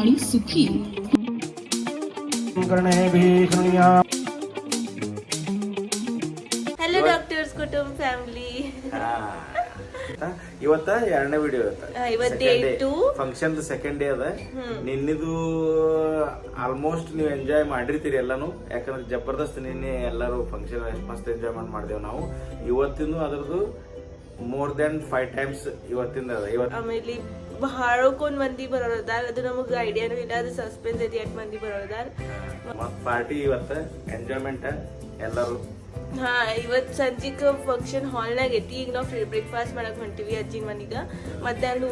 आणि सुखी. Hello doctors ಕುಟುಂಬ ಫ್ಯಾಮಿಲಿ. ಇವತ್ತ ಎರಡನೇ ವಿಡಿಯೋ ಇವತ್ತು ಫಂಕ್ಷನ್ ಸೆಕೆಂಡ್ ಡೇ ಅದ. ನಿನ್ನಿದು ಆಲ್ಮೋಸ್ಟ್ ನೀವು ಎಂಜಾಯ್ ಮಾಡಿರ್ತೀರಿ ಎಲ್ಲಾನು, ಯಾಕಂದ್ರೆ ಜಬರ್ದಸ್ತ್ ನಿನ್ನೆ ಎಲ್ಲರೂ ಫಂಕ್ಷನ್ ಮಸ್ತ್ ಎಂಜಾಯ್ಮೆಂಟ್ ಮಾಡಿದೆವು ನಾವು. ಇವತ್ತಿನ ಅದ್ರದ್ದು ಮೋರ್ ದೆನ್ 5 ಟೈಮ್ಸ್ ಇವತ್ತಿಂದ ಅದ. ಆಮೇಲೆ ಬಹಳ ಕೊಂಡ್ ಮಂದಿ ಬರೋದಾರ, ಅದು ನಮಗ್ ಐಡಿಯಾನು ಇಲ್ಲ, ಅದು ಸಸ್ಪೆನ್ಸ್ ಐತಿ ಎಷ್ಟು ಮಂದಿ ಬರೋದಾರ. ಪಾರ್ಟಿ ಇವತ್ತ ಎಂಜಾಯ್ಮೆಂಟ್ ಎಲ್ಲರೂ. ಹಾ, ಇವತ್ ಸಂಜಿಕ್ ಫಂಕ್ಷನ್ ಹಾಲ್ನಾಗ ಐತಿ. ಈಗ ನಾವು ಬ್ರೇಕ್ಫಾಸ್ಟ್ ಮಾಡಕ್ ಹೊಂಟಿವಿ ಅಜ್ಜಿನ ಮನಿಗ. ಮಧ್ಯಾಹ್ನ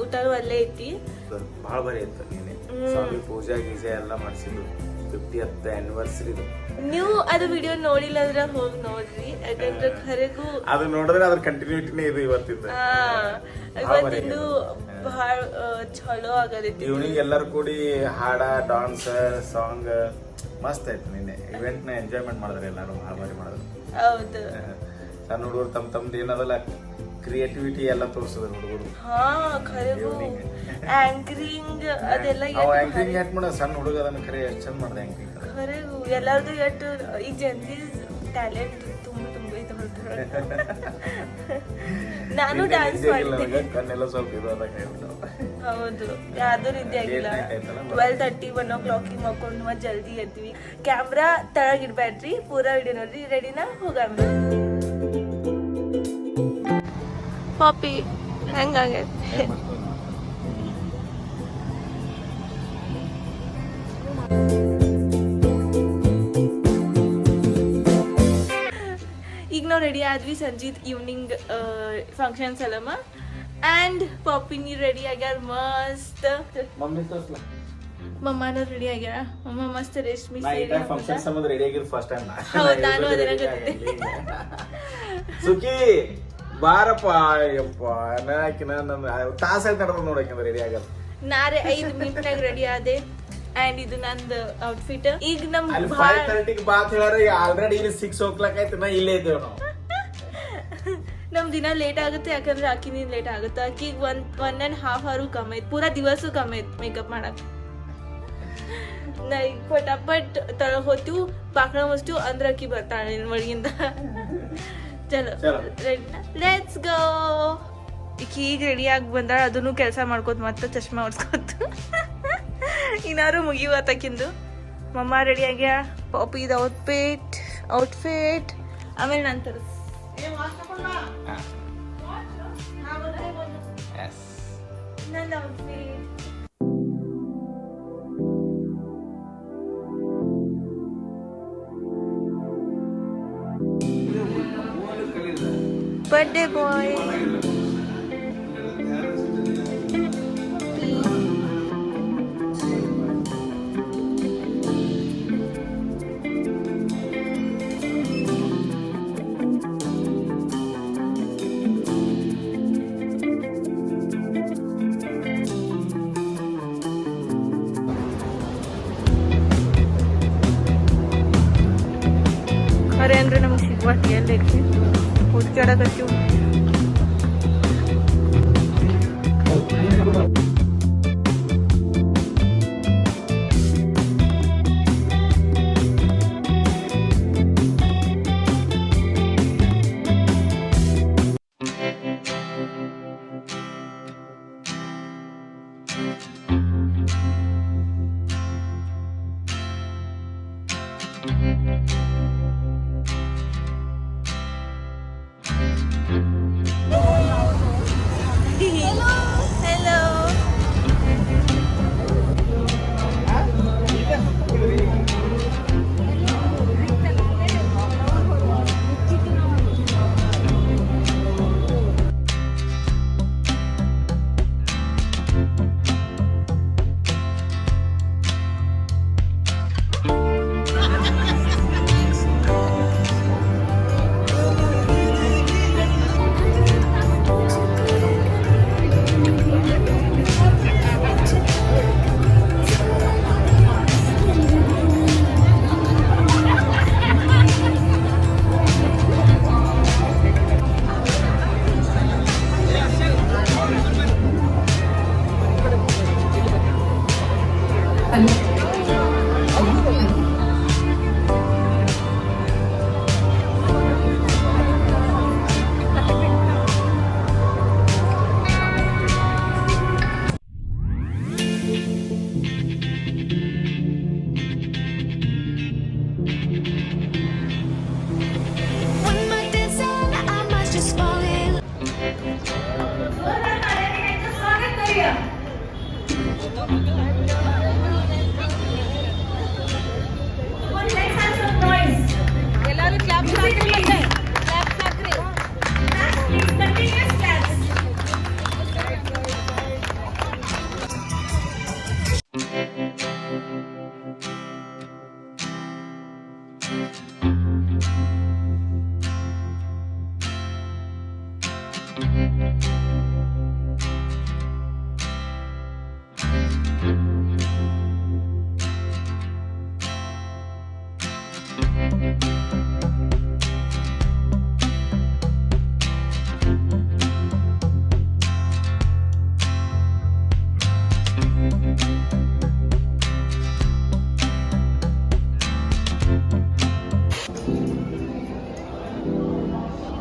ಊಟನು ಅಲ್ಲೇ ಐತಿ. ಬಹಳ ಬರೀ ಇತ್ತು ನೀನೆ ಸ್ವಾಮಿ ಪೂಜಾ ಗೀಜೆ ಎಲ್ಲ ಮಾಡಿಸಿದ್ರು. 50th anniversary. ನೀವು ಅದು ವಿಡಿಯೋ ನೋಡಿಲ್ಲ ಅಂದ್ರೆ ಹೋಗಿ ನೋಡ್ರಿ, ಯಾಕಂದ್ರೆ ಖರೆಗೂ ಅದು ನೋಡಿದ್ರೆ ಅದ್ರ ಕಂಟಿನ್ಯೂಟಿನೇ ಇದು ಇವತ್ತಿಂದ. ಇವತ್ತಿಂದು ಬಹಳ ಚಲೋ ಆಗದೈತಿ. ಈವ್ನಿಂಗ್ ಎಲ್ಲರೂ ಕೂಡಿ ಹಾಡ, ಡಾನ್ಸ್, ಸಾಂಗ್ ಮಸ್ತ್ ಆಯ್ತು. ನಿನ್ನೆ ಇವೆಂಟ್ ನ ಎಂಜಾಯ್ಮೆಂಟ್ ಮಾಡಿದ್ರೆ ಎಲ್ಲಾರು ಭಾಳ ಭಾರಿ ಮಾಡಿದ್ರು. ಹೌದು, ಸಣ್ಣ ಹುಡುಗರು ತಮ್ದು ಏನದಲ್ಲ ಕ್ರಿಯೇಟಿವಿಟಿ ಎಲ್ಲ ತೋರಿಸಿದ್ರು ಹುಡುಗರು. ಹಾ ಖರೆಗೂ ಆಂಕರಿಂಗ್ ಅದೆಲ್ಲ ಆಂಕರಿಂಗ್ ಯಾಕೆ ಮಾಡ ಸಣ್ಣ ಹುಡುಗ ಅದನ್ನ ಖರೆ ಎಷ್ಟು ಚಂದ ಮಾಡ್ದೆ ಆಂಕರಿಂಗ್. ಖರೆಗೂ ಎಲ್ಲಾರ್ದು ಎಷ್ಟು ಈ ಜನರಿ ಟ್ಯಾಲೆಂಟ್ ತುಂಬ ಐತೆ. ನಾನು ಡ್ಯಾನ್ಸ್ ಮಾಡ್ತೀನಿ. ಕಣ್ಣೆಲ್ಲ ಸ್ವಲ್ಪ ಇದು ಅದಾಗ. ಹೌದು, ಯಾವ್ದು ರೀತಿ ಆಗಿಲ್ಲ. 12:30 1 o'clock ಮಕ್ಕೊಂಡು ಮತ್ತೆ ಜಲ್ದಿ ಎದ್ವಿ. ಕ್ಯಾಮ್ರಾ ತಳಗಿಡ್ಬೇಡ್ರಿ, ಪೂರಾ ವಿಡಿಯೋ ನೋಡ್ರಿ. ರೆಡಿನಾ? ಹೋಗಮ್ಮ. ಪಾಪಿ ಹೆಂಗಾಗೈತೆ? ಈಗ ನಾವು ರೆಡಿ ಆದ್ವಿ. ಸಂಜೀತ್ ಈವ್ನಿಂಗ್ ಫಂಕ್ಷನ್ ಸಲಮ ಅಂಡ್ ಪಾಪಿನಿ ರೆಡಿ ಆಗ್ಯಾರ ಮಸ್ತ್. ಮಮ್ಮಾನು ರೆಡಿ ಆಗ್ಯಾರ. ಮಮ್ಮ ಮಸ್ತ್ ರೇಷ್ಮಿ ಫಂಕ್ಷನ್ ಸಂಬಂಧ ರೆಡಿ ಆಗಿರ್ ಫಸ್ಟ್ ಟೈಮ್. ಹೌದು, ನಾನು ಅದನ್ನ ಗೊತ್ತಿದ್ದೆ. ಸುಖಿ ಬಾರಪ್ಪ ಯಪ್ಪ ನಾಕಿನ ನನ್ನ ತಾಸ ಆಯ್ತು ನಡೆದ ನೋಡಕ್ಕೆ ರೆಡಿ ಆಗಲ್ಲ. ನಾರೇ 5 ಮಿನಿಟ್ನಾಗ ರೆಡಿ ಆದೆ. ಅಂಡ್ ಇದು ನಂದು ಔಟ್ಫಿಟ್. ಈಗ ನಮ್ 5:30 ಬಾತ್ ಹೇಳಾರ, ಆಲ್ರೆಡಿ ಇಲ್ಲಿ 6 o'clock ಆಯ್ತು. ನಾ ಇಲ್ಲೇ ಇದ್ದೇವೆ ನಾವು. ನಮ್ ದಿನ ಲೇಟ್ ಆಗುತ್ತೆ, ಯಾಕಂದ್ರೆ ಆಕಿನ ಲೇಟ್ ಆಗುತ್ತೆ. ಆಕಿಗ್ 1.5 hour ಕಮ್ಮಿ ಐತ್, ಪೂರಾ ದಿವಸ ಕಮ್ಮಿ ಐತ್ ಮೇಕಪ್ ಮಾಡಕ್. ನಾ ಈಗ ಪಟಾಪಟ್ ತಳಗ್ ಹೋಗ್ತೀವಿ, ಪಾಕಳ ಮುಚ್ತೀವಿ ಅಂದ್ರೆ ಆಕಿ ಬರ್ತಾಳೆ ಒಳಗಿಂದ. ಚಲೋ ಲೆಟ್ಸ್ ಗೋ. ಈಗ ರೆಡಿ ಆಗಿ ಬಂದಾಳ, ಅದನ್ನು ಕೆಲಸ ಮಾಡ್ಕೋತ ಮತ್ತೆ ಚಶ್ಮಾ ಹೊಡ್ಸ್ಕೊತ ಇನ್ನಾರು ಮುಗಿವತ್ತಕ್ಕಿಂದು. ಮಮ್ಮ ರೆಡಿ ಆಗ್ಯಾ. ಪಾಪಿದ ಔಟ್ಫಿಟ್ ಆಮೇಲೆ ನಂತರ ನನ್ನ ಔಟ್ಫಿಟ್. Birthday boy. ಖರೆ ಅಂದ್ರೆ ನಮ್ಗೆ ಸಿಗುವಟ್ಟಿ ಎಲ್ಲೈತಿ ಹುಡ್ಕಾಡಕತ್ತೀವಿ.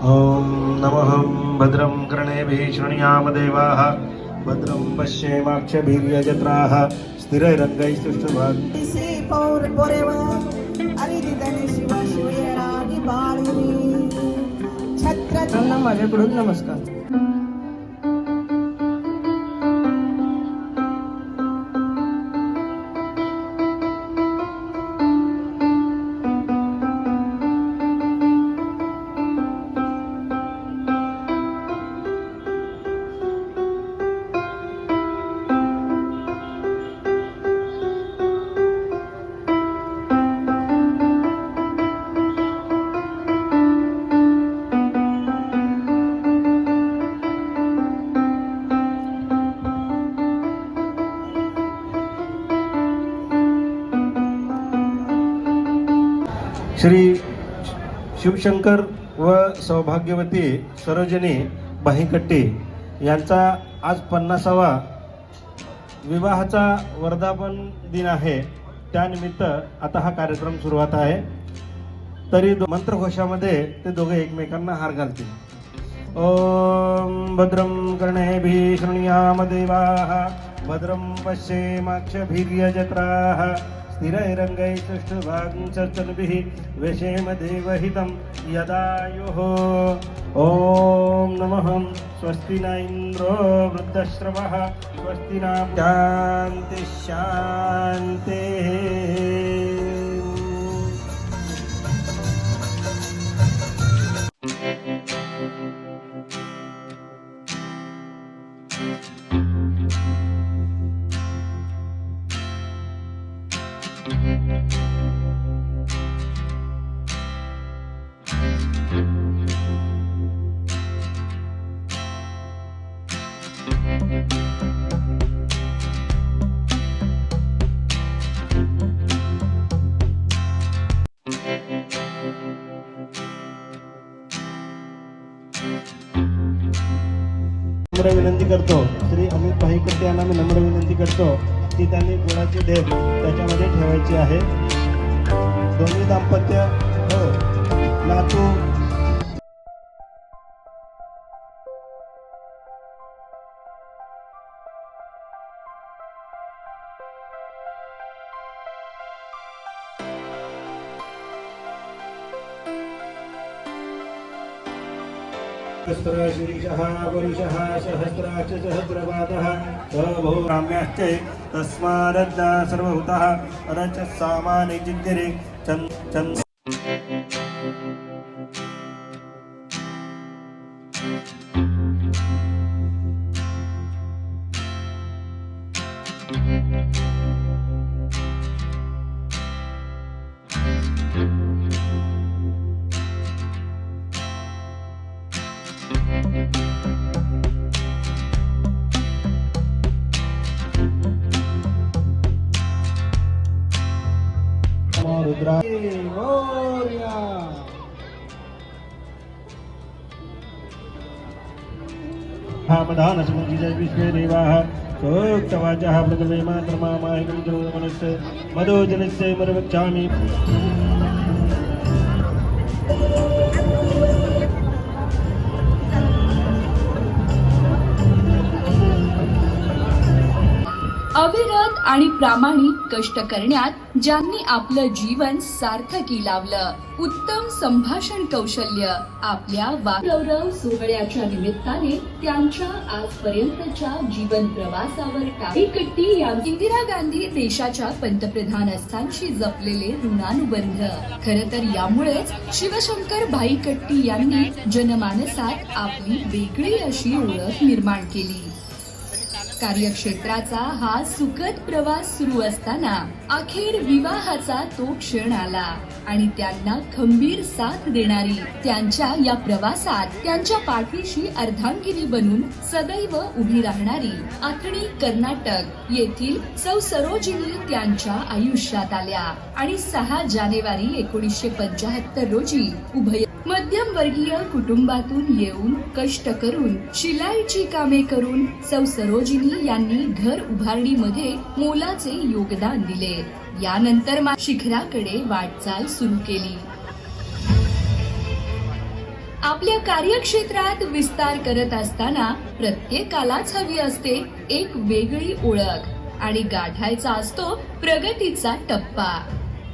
ॐ नमः भद्रं कर्णेभिः शृणुयाम देवाः भद्रं पश्येमाक्षभिर्यजत्राः स्थिरैरङ्गैस्तुष्टुभाग् छत्र माझ्याकडून नमस्कार. श्री शिवशंकर व सौभाग्यवती सरोजिनी बाहीकट्टी यांचा आज 50वा विवाहाचा वर्धापन दिन आहे. त्यानिमित्त आता हा कार्यक्रम सुरुवात आहे. तरी मंत्रघोषामध्ये ते दोघे एकमेकांना हार घालतील. ओम भद्रं कर्णेभिः शृणुयाम देवाः भद्रं पश्येमाक्षभिर्यजत्राः स्थिरैरङ्गैस्तुष्टुभागंसस्तनभिः व्यशेम देवहितं यदायुः. ॐ नमः स्वस्ति न इन्द्रो वृद्धश्रवः स्वस्ति न शान्तिः शान्तिः. नम्र विनंती करतो श्री अमित भाईकट्टी यांना मी नम्र विनंती करतो की त्यांनी गुळाची ढेप त्याच्यामध्ये ठेवायची आहे. दोन्ही दाम्पत्य नातू शीर्षः पुरुषः सहस्राक्ष सहस्रपादः भो राम्याश्च तस्माद् सर्वभूतः रच सामानि जिज्ञरे चन् रुद्रा मोरया. हामधान समुचित विश्वे देवाः सोक्तवाचः प्रगवे मातर्मामाहितं जलमनस्य मदो जलस्य मरवक्षामि. अविरत आणि प्रामाणिक कष्ट करण्यात ज्यांनी आपलं जीवन सार्थकी लावलं, उत्तम संभाषण कौशल्य आपल्या गौरव सोहळ्याच्या निमित्ताने त्यांच्या आजपर्यंतच्या जीवन प्रवासावर बाहीकट्टी या इंदिरा गांधी देशाच्या पंतप्रधान असतानाशी जपलेले ऋणानुबंध. खरं तर यामुळेच शिवशंकर बाहीकट्टी यांनी जनमानसात आपली वेगळी अशी ओळख निर्माण केली. कार्यक्षेत्राचा हा सुखद प्रवास सुरू असताना अखेर विवाहाचा तो क्षण आला आणि त्यांना खंबीर साथ देणारी त्यांच्या या प्रवासात त्यांच्या पाठीशी अर्धांगिनी बनून सदैव उभी राहणारी आखणी कर्नाटक येथील सौ सरोजिनी त्यांच्या आयुष्यात आल्या आणि 6 जानेवारी 1975 रोजी उभय मध्यमवर्गीय कुटुंबातून येऊन कष्ट करून शिलाईची कामे करून सौ सरोजिनी यांनी घर उभारणीमध्ये मोलाचे योगदान दिले. यानंतर शिखराकडे वाटचाल सुरू केली. आपल्या कार्यक्षेत्रात विस्तार करत असताना प्रत्येकालाच हवी असते एक वेगळी ओळख आणि गाठायचा असतो प्रगतीचा टप्पा.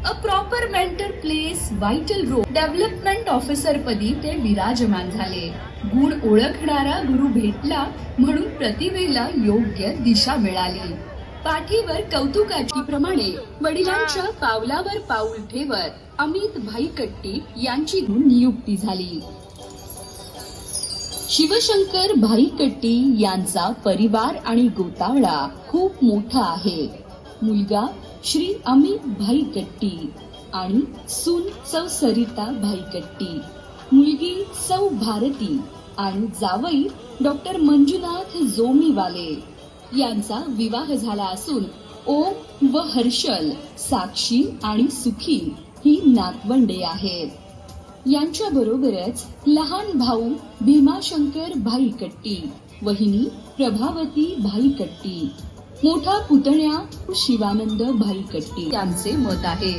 A proper mentor plays vital role. Development officer पदी ते विराजमान झाले. गुण ओळखणारा गुरु भेटला म्हणून प्रतिभेला योग्य दिशा मिळाली. पाठीवर कौतुकाची प्रमाणे वडिलांच्या पावलावर पाऊल ठेवत अमित भाई कट्टी यांची नियुक्ती झाली. शिवशंकर भाई कट्टी यांचा परिवार आणि गोतावळा खूप मोठा आहे. मुलगा श्री अमित भाई कट्टी आणि सून सौ सरिता भाई कट्टी, मुलगी सौ भारती आणि जावई डॉक्टर मंजुनाथ जोमीवाले यांचा विवाह झाला असून ओम व हर्षल, साक्षी आणि सुखी ही नातवंडे आहेत. यांच्या बरोबरच लहान भाऊ भीमाशंकर भाई कट्टी, वहिनी प्रभावती भाई कट्टी, मोठा पुतण्या शिवानंद भाई कट्टी यांचे मत आहे.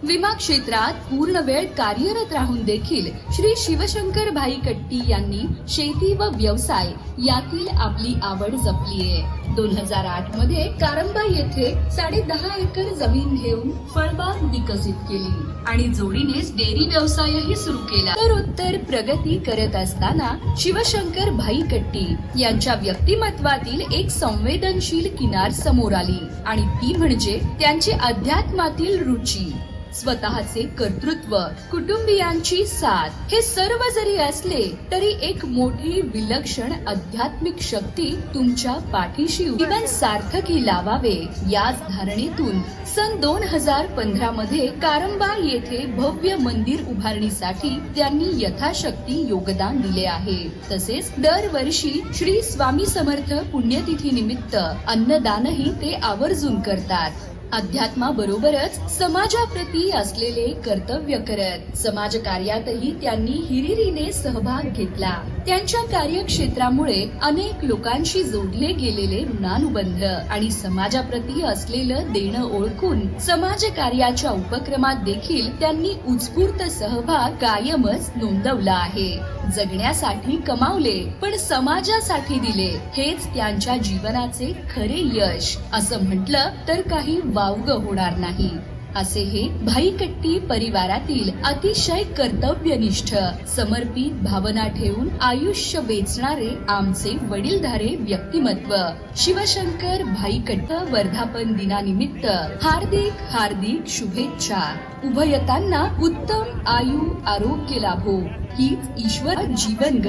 विमा क्षेत्रात पूर्ण वेळ कार्यरत राहून देखील श्री शिवशंकर भाई कट्टी यांनी शेती व व्यवसाय यातील आपली आवड जपलीये. 2008 मध्ये कारंबा येथे 10.5 एकर जमीन घेऊन फळबाग विकसित केली आणि जोडीनेच डेअरी व्यवसायही सुरू केला. उत्तर प्रगती करत असताना शिवशंकर भाई कट्टी यांच्या व्यक्तिमत्वातील एक संवेदनशील किनार समोर आली आणि ती म्हणजे त्यांची अध्यात्मातील रुची, स्वतःचे कर्तृत्व, कुटुंबियांची साथ. हे सर्व जरी असले तरी एक मोठी विलक्षण आध्यात्मिक शक्ती तुमच्या पाठीशी जीवन सार्थकी लावावे याच धारणेतून सन 2015 मध्ये कारंबा येथे भव्य मंदिर उभारणीसाठी त्यांनी यथाशक्ती योगदान दिले आहे. तसेच दरवर्षी श्री स्वामी समर्थ पुण्यतिथी निमित्त अन्नदानही ते आवर्जून करतात. अध्यात्माबरोबरच समाजाप्रती असलेले कर्तव्य करत समाजकार्यातही त्यांनी हिरिरीने सहभाग घेतला. त्यांच्या कार्यक्षेत्रामुळे अनेक लोकांशी जोडले गेलेले ऋणानुबंध आणि समाजाप्रती असलेलं देणं ओळखून समाजकार्याच्या उपक्रमात देखील त्यांनी उत्स्फूर्त सहभाग कायमच नोंदवला आहे. जगण्यासाठी कमावले पण समाजासाठी दिले, हेच त्यांच्या जीवनाचे खरे यश असं म्हटलं तर काही वावगं होणार नाही. असे हे भाई कट्टी परिवारातील अतिशय कर्तव्यनिष्ठ, समर्पित भावना ठेवून आयुष्य वेचणारे आमचे वडीलधारे व्यक्तिमत्व शिवशंकर भाई कट्टी वर्धापन दिनानिमित्त हार्दिक हार्दिक शुभेच्छा. उभयतांना उत्तम आयु आरोग्य लाभो हीच ईश्वर जीवन.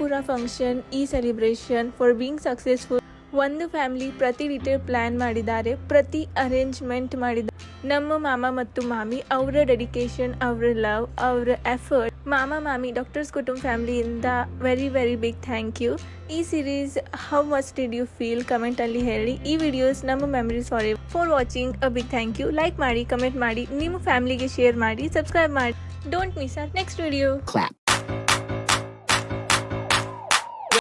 ಪೂರಾ ಫಂಕ್ಷನ್ ಈ ಸೆಲಿಬ್ರೇಷನ್ ಫಾರ್ ಬೀಯಿಂಗ್ ಸಕ್ಸಸ್ಫುಲ್. ಒಂದು ಫ್ಯಾಮಿಲಿ ಪ್ರತಿ ಡೀಟೇಲ್ ಪ್ಲ್ಯಾನ್ ಮಾಡಿದ್ದಾರೆ, ಪ್ರತಿ ಅರೇಂಜ್ಮೆಂಟ್ ಮಾಡಿದ್ದಾರೆ. ನಮ್ಮ ಮಾಮ ಮತ್ತು ಮಾಮಿ ಅವರ ಡೆಡಿಕೇಶನ್, ಅವರ ಲವ್, ಅವರ ಎಫರ್ಟ್, ಮಾಮ ಮಾಮಿ ಡಾಕ್ಟರ್ಸ್ ಕುಟುಂಬ ಫ್ಯಾಮಿಲಿಯಿಂದ very very big thank you. ಈ series how much did you feel ಕಮೆಂಟಲ್ಲಿ ಹೇಳಿ. ಈ ವಿಡಿಯೋಸ್ ನಮ್ಮ memories for watching a big thank you. Like ಮಾಡಿ, ಕಮೆಂಟ್ ಮಾಡಿ, ನಿಮ್ಮ ಫ್ಯಾಮಿಲಿಗೆ ಶೇರ್ ಮಾಡಿ, ಸಬ್ಸ್ಕ್ರೈಬ್ ಮಾಡಿ. Don't miss our next video. Clap.